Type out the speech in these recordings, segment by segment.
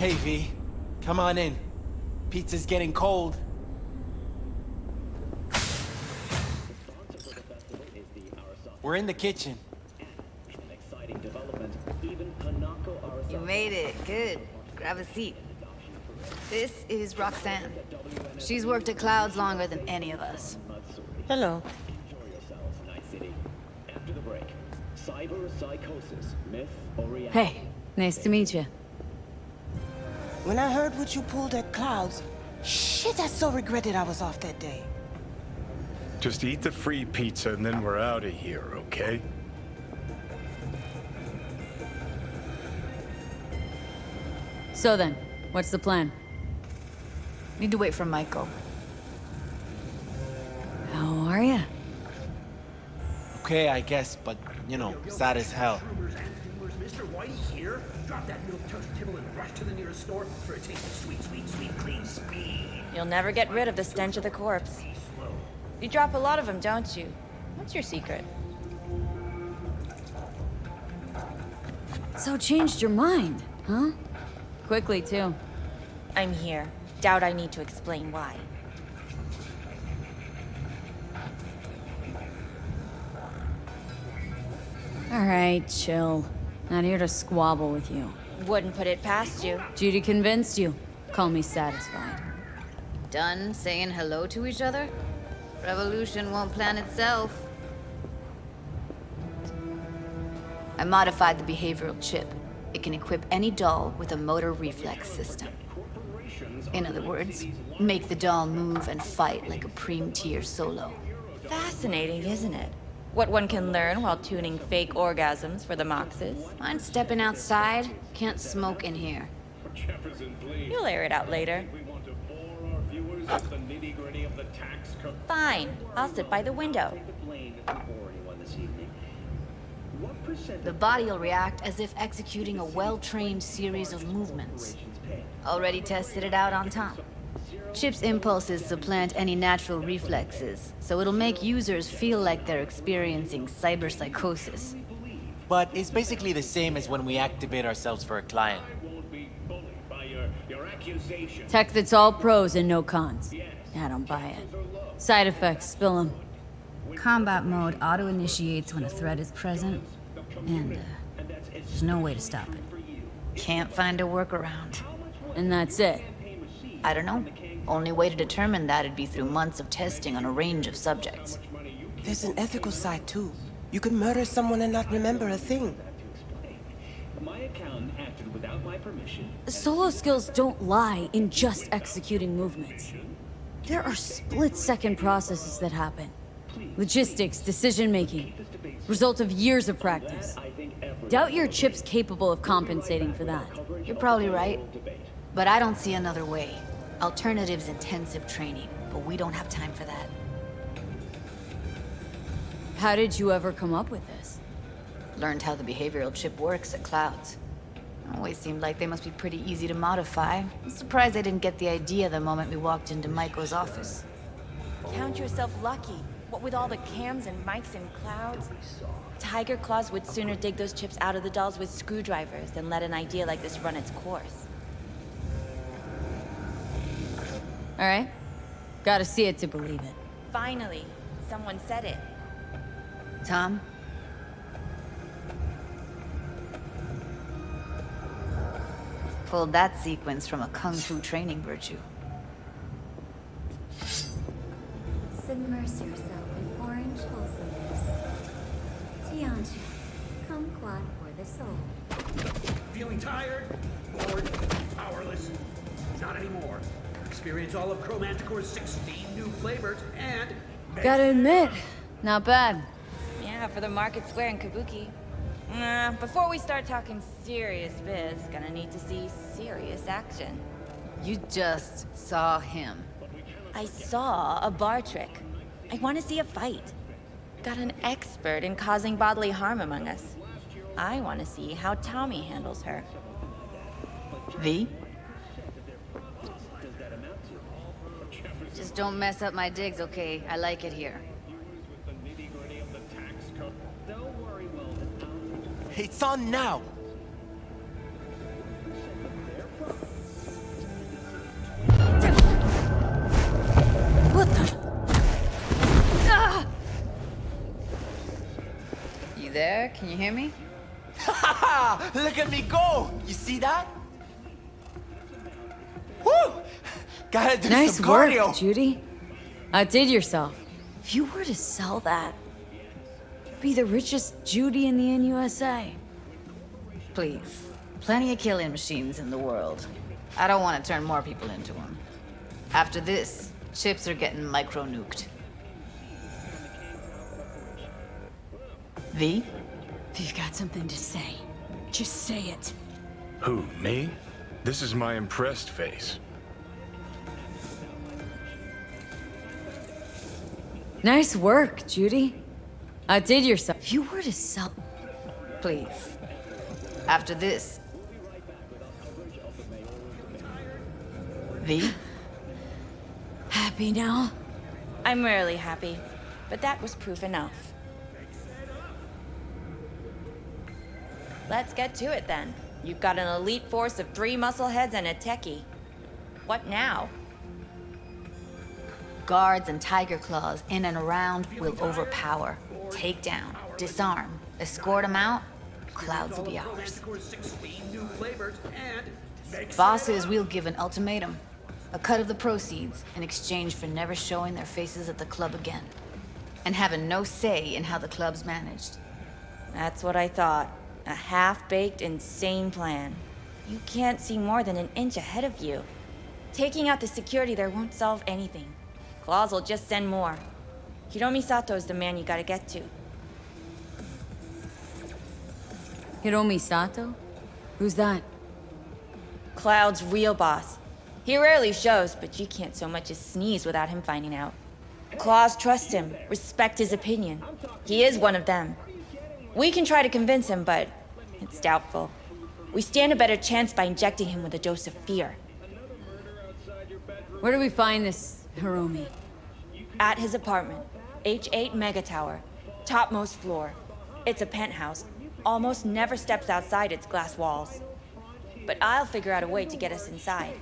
Hey, V. Come on in. Pizza's getting cold. We're in the kitchen. You made it. Good. Grab a seat. This is Roxanne. She's worked at Clouds longer than any of us. Hello. Hey, nice to meet you. When I heard what you pulled at Clouds, shit, I so regretted I was off that day. Just eat the free pizza and then we're out of here, okay? So then, what's the plan? Need to wait for Michael. How are ya? Okay, I guess, but, you know, sad as hell. Mr. Whitey here. Drop that milk toast kibble and rush to the nearest store for a taste of sweet, sweet, sweet, clean speed. You'll never get rid of the stench of the corpse. You drop a lot of them, don't you? What's your secret? So changed your mind, huh? Quickly, too. I'm here. Doubt I need to explain why. Alright, chill. Not here to squabble with you. Wouldn't put it past you. Judy convinced you. Call me satisfied. Done saying hello to each other? Revolution won't plan itself. I modified the behavioral chip. It can equip any doll with a motor reflex system. In other words, make the doll move and fight like a Preem-tier solo. Fascinating, isn't it? What one can learn while tuning fake orgasms for the Moxes. Mind stepping outside? Can't smoke in here. You'll air it out later. Fine, I'll sit by the window. The body will react as if executing a well-trained series of movements. Already tested it out on Tom. Chip's impulses supplant any natural reflexes, so it'll make users feel like they're experiencing cyberpsychosis. But it's basically the same as when we activate ourselves for a client. Tech that's all pros and no cons. I don't buy it. Side effects, spill them. Combat mode auto-initiates when a threat is present, and there's no way to stop it. Can't find a workaround. And that's it. I don't know. Only way to determine that'd be through months of testing on a range of subjects. There's an ethical side, too. You could murder someone and not remember a thing. Solo skills don't lie in just executing movements. There are split-second processes that happen. Logistics, decision-making. Result of years of practice. Doubt your chip's capable of compensating for that. You're probably right, but I don't see another way. Alternative's intensive training, but we don't have time for that. How did you ever come up with this? Learned how the behavioral chip works at Clouds. Always seemed like they must be pretty easy to modify. I'm surprised I didn't get the idea the moment we walked into Michael's office. Count yourself lucky. What with all the cams and mics and clouds? Tiger Claws would sooner dig those chips out of the dolls with screwdrivers than let an idea like this run its course. Alright. Gotta see it to believe it. Finally, someone said it. Tom? Pulled that sequence from a kung fu training virtue. Submerge yourself in orange wholesomeness. Tianchi, kumquat for the soul. Feeling tired, bored, powerless? Not anymore. Experience all of Chromanticore's 16 new flavors and... Gotta admit, not bad. Yeah, for the market square in Kabuki. Before we start talking serious biz, gonna need to see serious action. You just saw him. I saw a bar trick. I want to see a fight. Got an expert in causing bodily harm among us. I want to see how Tommy handles her. V? Just don't mess up my digs, okay? I like it here. It's on now! Can you hear me? Look at me go! You see that? Woo! Gotta do Nice some work, cardio. Judy. Outdid yourself. If you were to sell that, you'd be the richest Judy in the NUSA. Please. Plenty of killing machines in the world. I don't want to turn more people into them. After this, chips are getting micro-nuked. V? If you've got something to say, just say it. Who, me? This is my impressed face. Nice work, Judy. Outdid yourself. If you were to sell... Please. After this... V? Happy now? I'm rarely happy, but that was proof enough. Let's get to it then. You've got an elite force of 3 muscleheads and a techie. What now? Guards and tiger claws in and around will overpower, take down, disarm, escort them out. Clouds will be ours. Chromanticore's 16 new flavors and make Bosses, we'll give an ultimatum. A cut of the proceeds in exchange for never showing their faces at the club again. And having no say in how the club's managed. That's what I thought. A half-baked, insane plan. You can't see more than an inch ahead of you. Taking out the security there won't solve anything. Claws will just send more. Hiromi Sato's the man you gotta get to. Hiromi Sato? Who's that? Cloud's real boss. He rarely shows, but you can't so much as sneeze without him finding out. Claws trust him, respect his opinion. He is one of them. We can try to convince him, but it's doubtful. We stand a better chance by injecting him with a dose of fear. Where do we find this Hiromi? At his apartment, H8 Mega Tower, topmost floor. It's a penthouse, almost never steps outside its glass walls. But I'll figure out a way to get us inside.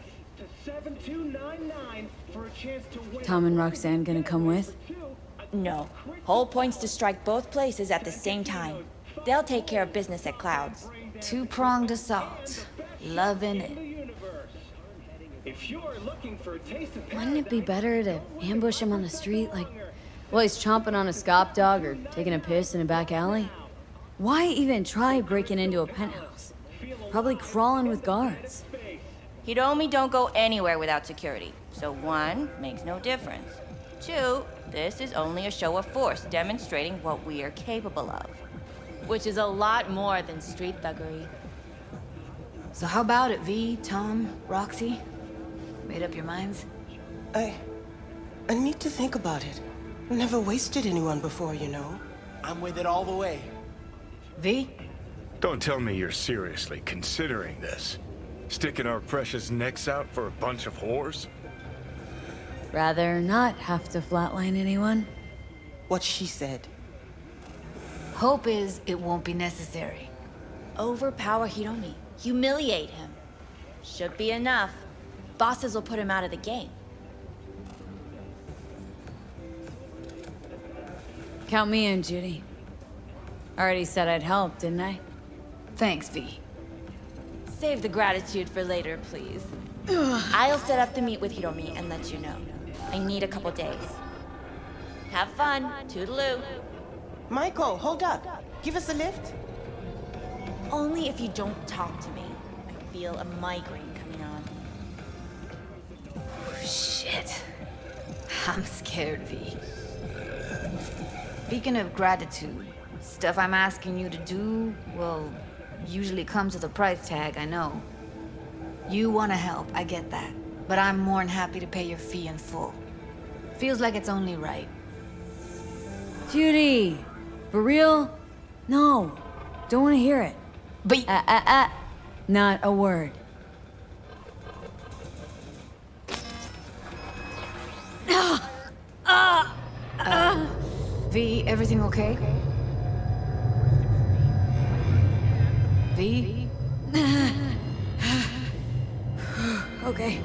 Tom and Roxanne gonna come with? No. Whole point's to strike both places at the same time. They'll take care of business at Clouds. Two-pronged assault. Loving it. Wouldn't it be better to ambush him on the street, like while he's chomping on a scop dog or taking a piss in a back alley? Why even try breaking into a penthouse? Probably crawling with guards. Hiromi don't go anywhere without security. So 1, makes no difference. 2, this is only a show of force demonstrating what we are capable of. Which is a lot more than street thuggery. So how about it, V, Tom, Roxy? Made up your minds? I need to think about it. Never wasted anyone before, you know. I'm with it all the way. V? Don't tell me you're seriously considering this. Sticking our precious necks out for a bunch of whores? Rather not have to flatline anyone. What she said. Hope is it won't be necessary. Overpower Hiromi. Humiliate him. Should be enough. Bosses will put him out of the game. Count me in, Judy. Already said I'd help, didn't I? Thanks, V. Save the gratitude for later, please. I'll set up the meet with Hiromi and let you know. I need a couple days. Have fun. Toodaloo. Michael, hold up. Give us a lift. Only if you don't talk to me. I feel a migraine coming on. Shit. I'm scared, V. Speaking of gratitude, stuff I'm asking you to do, well, usually comes with a price tag, I know. You want to help, I get that. But I'm more than happy to pay your fee in full. Feels like it's only right. Judy! For real? No. Don't want to hear it. But Not a word. V, everything okay? V? Okay.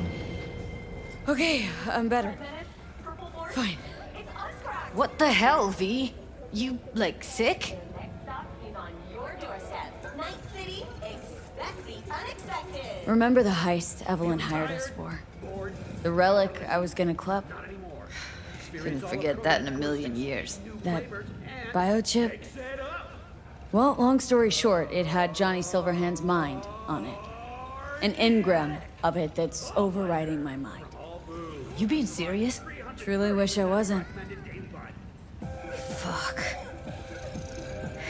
Okay, I'm better. Fine. What the hell, V? You, like, sick? Remember the heist Evelyn hired us for? The relic I was gonna club? Couldn't forget that in a million years. That biochip? Well, long story short, it had Johnny Silverhand's mind on it. An engram of it that's overriding my mind. You being serious? Truly wish I wasn't. Fuck.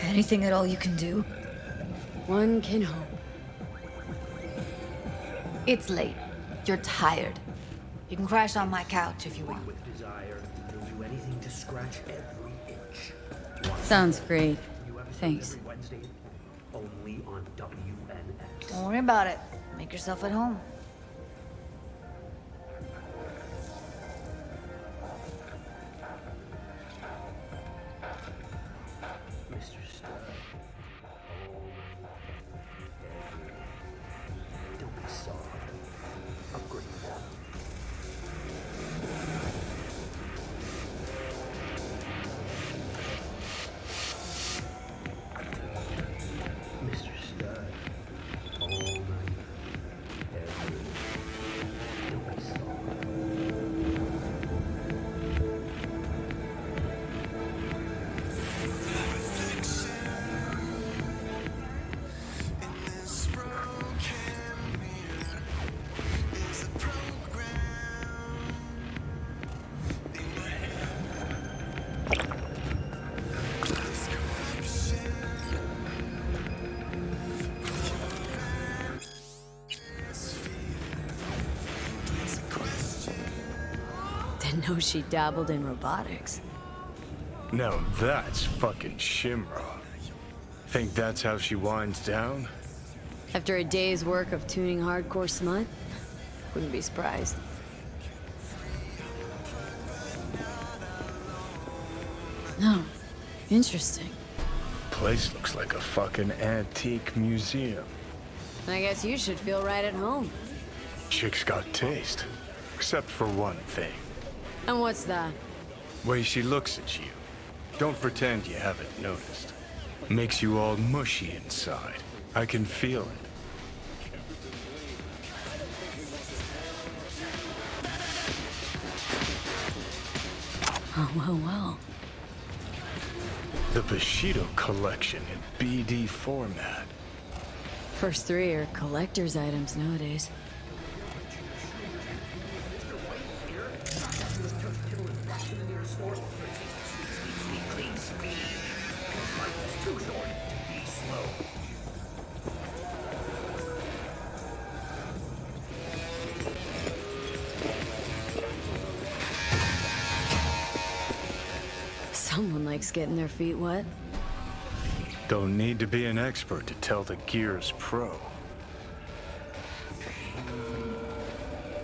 Anything at all you can do? One can hope. It's late. You're tired. You can crash on my couch if you want. With desire, you'll do anything to scratch every itch. Sounds great. Thanks. Every Wednesday, only on WNS. Don't worry about it. Make yourself at home. Mr. Stud. Don't be soft. Upgrade that. Mr. Stud. All night. Every day. Don't be soft. Didn't know she dabbled in robotics. Now that's fucking Shimra. Think that's how she winds down? After a day's work of tuning hardcore smut? Wouldn't be surprised. No. Interesting. Place looks like a fucking antique museum. I guess you should feel right at home. Chick's got taste. Except for one thing. And what's that? Way she looks at you. Don't pretend you haven't noticed. Makes you all mushy inside. I can feel it. Oh, well. The Bushido collection in BD format. First three are collector's items nowadays. Someone likes getting their feet wet. Don't need to be an expert to tell the Gear's pro.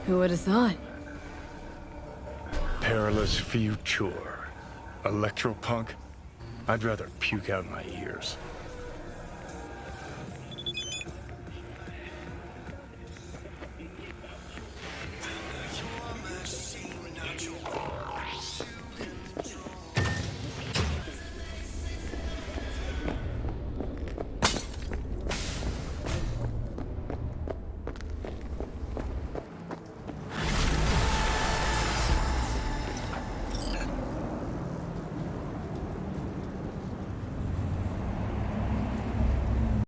Who would have thought? Perilous future. Electropunk? I'd rather puke out my ears.